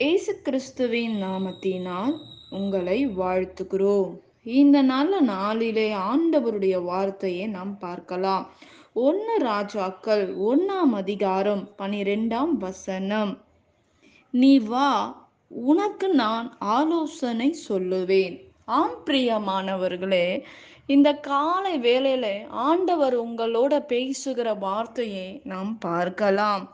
இயேசு கிறிஸ்துவின் நாமத்தினால் உங்களை வாழ்த்துகிறோம். இந்த நல்ல நாளிலே ஆண்டவருடைய வார்த்தையை நாம் பார்க்கலாம். 1 ராஜாக்கள் 1ஆம் அதிகாரம் 12ஆம் வசனம். நீ வா, உனக்கு நான் ஆலோசனை சொல்லுவேன். ஆம் பிரியமானவர்களே, இந்த காலை வேளையில ஆண்டவர் உங்களோட பேசுகிற வார்த்தையை நாம் பார்க்கலாம்.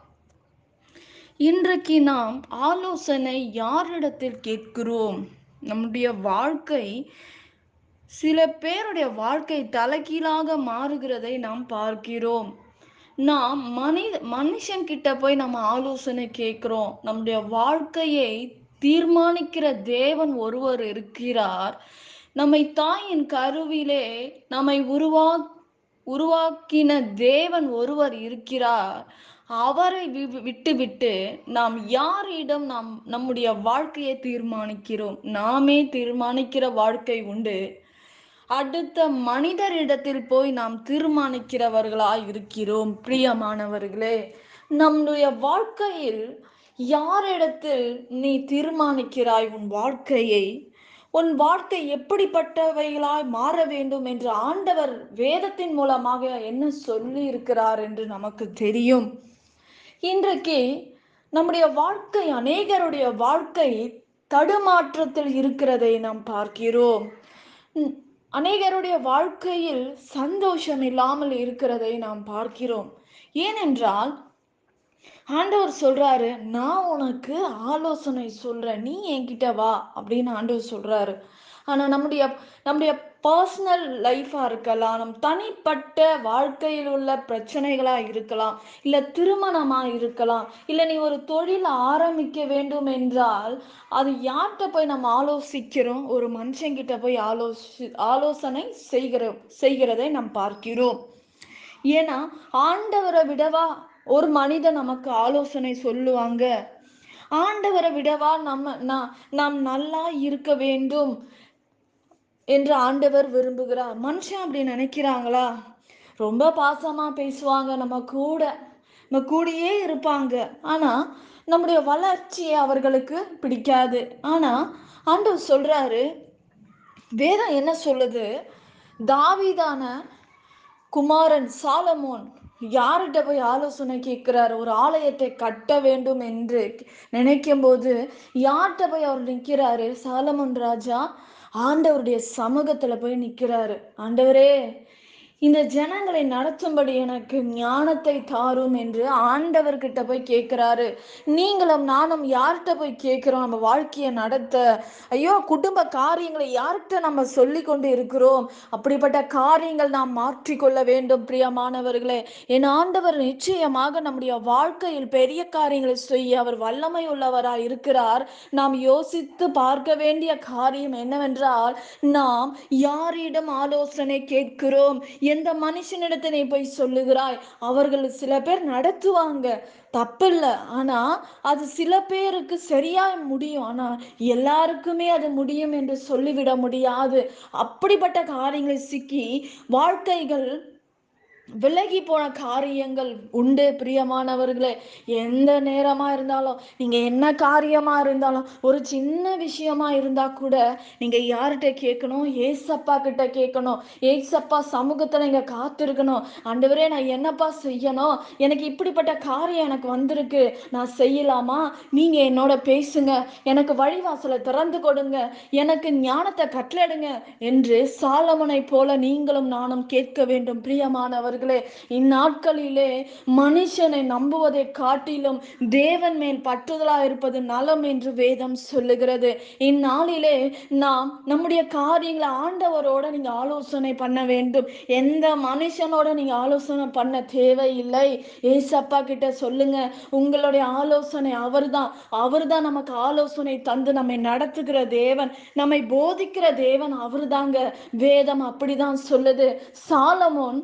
இன்றைக்கு நாம் ஆலோசனை யாரிடத்தில் கேட்கிறோம்? நம்முடைய வாழ்க்கை, சில பேருடைய வாழ்க்கை தலைகீழாக மாறுகிறதை நாம் பார்க்கிறோம். நாம் மனுஷன் கிட்ட போய் நம்ம ஆலோசனை கேட்கிறோம். நம்முடைய வாழ்க்கையை தீர்மானிக்கிற தேவன் ஒருவர் இருக்கிறார். நம்மை தாயின் கருவிலே நம்மை உருவாக்கின தேவன் ஒருவர் இருக்கிறார். அவரை விட்டுவிட்டு நாம் யாரிடம் நம்முடைய வாழ்க்கையை தீர்மானிக்கிறோம்? நாமே தீர்மானிக்கிற வாழ்க்கை உண்டு. அடுத்த மனிதரிடத்தில் போய் நாம் தீர்மானிக்கிறவர்களாய் இருக்கிறோம். பிரியமானவர்களே, நம்முடைய வாழ்க்கையில் யாரிடத்தில் நீ தீர்மானிக்கிறாய் உன் வாழ்க்கையை? உன் வாழ்க்கை எப்படிப்பட்டவைகளாய் மாற வேண்டும் என்று ஆண்டவர் வேதத்தின் மூலமாக என்ன சொல்லி இருக்கிறார் என்று நமக்கு தெரியும். இன்றைக்கு நம்முடைய வாழ்க்கை, அநேகருடைய வாழ்க்கை தடுமாற்றத்தில் இருக்கிறதை நாம் பார்க்கிறோம். அநேகருடைய வாழ்க்கையில் சந்தோஷம் இல்லாமல் இருக்கிறதை நாம் பார்க்கிறோம். ஏனென்றால் ஆண்டவர் சொல்றாரு, நான் உனக்கு ஆலோசனை சொல்றேன், நீ என்கிட்ட வா அப்படின்னு ஆண்டவர் சொல்றாரு. ஆனா நம்முடைய பர்சனல் லைஃபா இருக்கலாம், நம் தனிப்பட்ட வாழ்க்கையில் உள்ள பிரச்சனைகளா இருக்கலாம், இல்ல திருமணமா இருக்கலாம், இல்ல நீ ஒரு தொழில் ஆரம்பிக்க வேண்டும் என்றால் அது யார்கிட்ட போய் நம்ம ஆலோசிக்கிறோம்? ஒரு மனுஷங்கிட்ட போய் ஆலோசனை செய்கிறதை நாம் பார்க்கிறோம். ஏன்னா ஆண்டவரை விடவா ஒரு மனிதன் நமக்கு ஆலோசனை சொல்லுவாங்க? ஆண்டவரை விடவா நாம் நல்லா இருக்க வேண்டும் என்று ஆண்டவர் விரும்புகிறார்? மனுஷன் அப்படி நினைக்கிறாங்களா? ரொம்ப பாசமா பேசுவாங்க, நம்ம கூடயே இருப்பாங்க. ஆனா நம்முடைய வளர்ச்சியை அவர்களுக்கு பிடிக்காது. ஆனா ஆண்டவர் சொல்றாரு, வேதம் என்ன சொல்லுது? தாவீதான குமாரன் சாலமோன் யார்கிட்ட போய் ஆலோசனை கேட்கிறார்? ஒரு ஆலயத்தை கட்ட வேண்டும் என்று நினைக்கும் போது யார்கிட்ட போய் அவர் நிற்கிறாரு? சாலமோன் ராஜா ஆண்டவருடைய சமூகத்துல போய் நிற்கிறாரு. ஆண்டவரே, இந்த ஜனங்களை நடத்தும்படி எனக்கு ஞானத்தை தாரும் என்று ஆண்டவர்கிட்ட போய் கேட்கிறாரு. நீங்களும் நானும் யார்கிட்ட போய் கேட்கிறோம் நம்ம வாழ்க்கையை நடத்த? ஐயோ, குடும்ப காரியங்களை யார்கிட்ட நம்ம சொல்லி கொண்டு இருக்கிறோம்? அப்படிப்பட்ட காரியங்கள் நாம் மாற்றிக்கொள்ள வேண்டும். பிரியமானவர்களே, என் ஆண்டவர் நிச்சயமாக நம்முடைய வாழ்க்கையில் பெரிய காரியங்களை செய்ய அவர் வல்லமை உள்ளவராய் இருக்கிறார். நாம் யோசித்து பார்க்க வேண்டிய காரியம் என்னவென்றால், நாம் யாரிடம் ஆலோசனை கேட்கிறோம்? எந்த மனுஷனிடத்தினை போய் சொல்லுகிறாய்? அவர்கள் சில பேர் நடத்துவாங்க, தப்பில்லை. ஆனா அது சில பேருக்கு சரியா முடியும், ஆனா எல்லாருக்குமே அது முடியும் என்று சொல்லிவிட முடியாது. அப்படிப்பட்ட காரியங்களை சிக்கி வாழ்க்கைகள் விலகி போன காரியங்கள் உண்டு. பிரியமானவர்களே, எந்த நேரமா இருந்தாலும், நீங்க என்ன காரியமா இருந்தாலும், ஒரு சின்ன விஷயமா இருந்தா கூட நீங்க யார்கிட்ட கேட்கணும்? ஏசப்பா கிட்ட கேட்கணும். ஏசப்பா சமூகத்துல நீங்க காத்திருக்கணும். ஆண்டவரே, நான் என்னப்பா செய்யணும்? எனக்கு இப்படிப்பட்ட காரியம் எனக்கு வந்திருக்கு, நான் செய்யலாமா? நீங்க என்னோட பேசுங்க, எனக்கு வழிவாசலை திறந்து கொடுங்க, எனக்கு ஞானத்தை கட்டளையிடுங்க என்று சாலமோனை போல நீங்களும் நானும் கேட்க வேண்டும். பிரியமானவர், இந்நாட்களிலே மனுஷனை நம்புவதை காட்டிலும் தேவன் மேல் பற்றுதலா இருப்பது நலம் என்று வேதம் சொல்லுகிறது. இந்நாளிலே நாம் நம்முடைய காரியங்களை ஆண்டவரோட நீங்க ஆலோசனை பண்ண வேண்டும். எந்த மனுஷனோட நீங்க ஆலோசனை பண்ண தேவையில்லை. ஏசப்பா கிட்ட சொல்லுங்க. உங்களுடைய ஆலோசனை அவர்தான் நமக்கு ஆலோசனை தந்து நம்மை நடத்துகிற தேவன், நம்மை போதிக்கிற தேவன் அவர்தாங்க. வேதம் அப்படிதான் சொல்லுது. சாலமோன்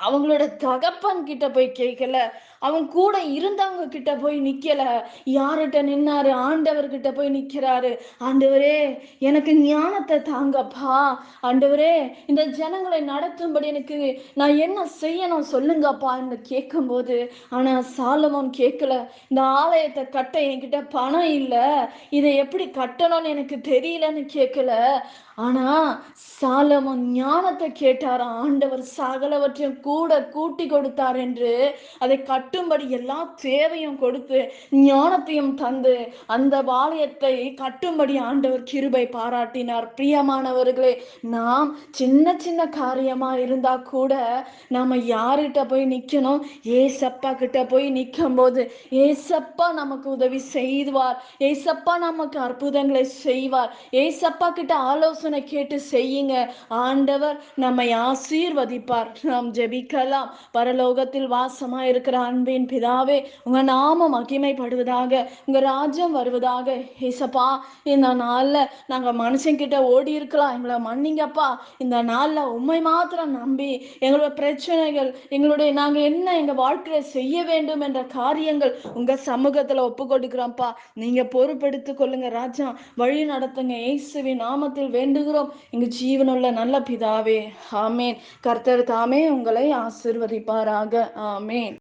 அவங்களோட தகப்பன் கிட்ட போய் கேட்கல. அவங்க கூட இருந்தவங்க கிட்ட போய் நிக்கல. யார்கிட்ட நின்னாரு? ஆண்டவர்கிட்ட போய் நிக்கிறாரு. ஆண்டவரே, எனக்கு ஞானத்த தாங்கப்பா. ஆண்டவரே, இந்த ஜனங்களை நடத்தும்படி எனக்கு நான் என்ன செய்யணும் சொல்லுங்கப்பான்னு கேட்கும்போது, ஆனா சாலமோன் கேட்கல. இந்த ஆலயத்தை கட்ட என்கிட்ட பணம் இல்ல. இதை எப்படி கட்டணும்னு எனக்கு தெரியலன்னு கேட்கல. ஆனா சாலமோன் ஞானத்தை கேட்டாராம். ஆண்டவர் சகலவற்றையும் கூட கூட்டி கொடுத்தார் என்று அதை கட்டும்படி எல்லா தேவையும் கொடுத்து ஞானத்தையும் தந்து அந்த ஆலயத்தை கட்டும்படி ஆண்டவர் கிருபை பாராட்டினார். பிரியமானவர்களே, நாம் சின்ன சின்ன காரியமா இருந்தா கூட நாம யார்கிட்ட போய் நிக்கணும்? ஏசப்பா கிட்ட போய் நிற்கும் போது ஏசப்பா நமக்கு உதவி செய்வார். ஏசப்பா நமக்கு அற்புதங்களை செய்வார். ஏசப்பா கிட்ட ஆலோசனை கேட்டு செய்யுங்க. ஆண்டவர் நம்மை ஆசீர்வதிப்பார். நாம் ஜெபிக்கலாம். பரலோகத்தில் வாசமா இருக்கிற அன்பின் பிதாவே, உங்க நாமம் மகிமைப்படுவதாக, உங்க ராஜ்யம் வருவதாக. ஏசப்பா, இந்த நாள்ல நாங்க மனுஷங்கிட்ட ஓடி இருக்கலாம், எங்களை மன்னிங்கப்பா. இந்த நாள்ல உண்மை மாத்திரம் நம்பி எங்களோட பிரச்சனைகள், நாங்க என்ன எங்க வாழ்க்கையில செய்ய வேண்டும் என்ற காரியங்கள் உங்க சமூகத்துல ஒப்பு கொடுக்கிறோம்ப்பா. நீங்க பொறுப்பெடுத்துக் கொள்ளுங்க ராஜா. வழி நடத்துங்க. இயேசுவின் நாமத்தில் வேண்டுகிறோம் எங்க ஜீவனுள்ள நல்ல பிதாவே. ஆமேன். கர்த்தர் தாமே உங்களை ஆசீர்வதிப்பாராக. ஆமேன்.